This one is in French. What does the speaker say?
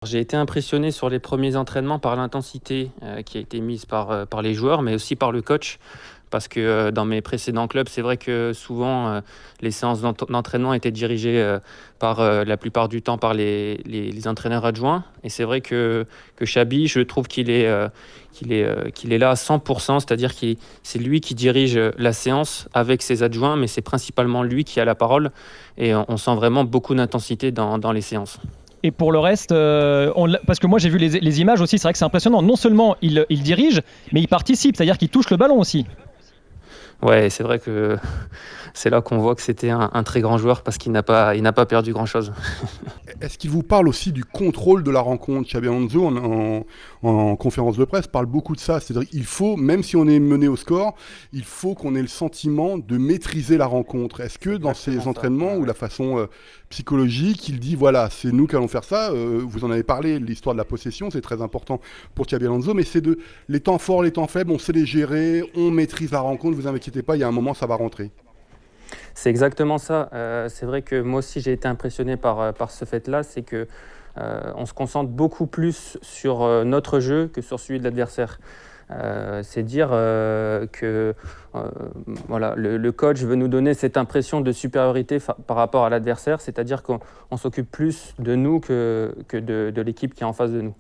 J'ai été impressionné sur les premiers entraînements par l'intensité, qui a été mise par les joueurs, mais aussi par le coach. Parce que, dans mes précédents clubs, c'est vrai que souvent, les séances d'entraînement étaient dirigées, la plupart du temps par les entraîneurs adjoints et c'est vrai que Chabi, je trouve qu'il est là à 100, c'est-à-dire c'est lui qui dirige, la séance avec ses adjoints, mais c'est principalement lui qui a la parole et on sent vraiment beaucoup d'intensité dans les séances. Et pour le reste, parce que moi j'ai vu les images aussi, c'est vrai que c'est impressionnant. Non seulement il dirige, mais il participe, c'est-à-dire qu'il touche le ballon aussi. Ouais, c'est vrai que c'est là qu'on voit que c'était un très grand joueur parce il n'a pas perdu grand-chose. Est-ce qu'il vous parle aussi du contrôle de la rencontre? Xabi Alonso, en conférence de presse, parle beaucoup de ça. C'est-à-dire qu'il faut, même si on est mené au score, il faut qu'on ait le sentiment de maîtriser la rencontre. Est-ce que dans Exactement ces ça, entraînements ouais, ou ouais. la façon psychologique, il dit voilà, c'est nous qui allons faire ça. Vous en avez parlé, l'histoire de la possession, c'est très important pour Xabi Alonso, mais c'est de les temps forts, les temps faibles, on sait les gérer, on maîtrise la rencontre. Vous inquiétez pas, il y a un moment, ça va rentrer. C'est exactement ça. C'est vrai que moi aussi j'ai été impressionné par ce fait-là, c'est que, on se concentre beaucoup plus sur, notre jeu que sur celui de l'adversaire. C'est dire, que, heu, voilà, le coach veut nous donner cette impression de supériorité par rapport à l'adversaire, c'est-à-dire qu'on s'occupe plus de nous que de l'équipe qui est en face de nous.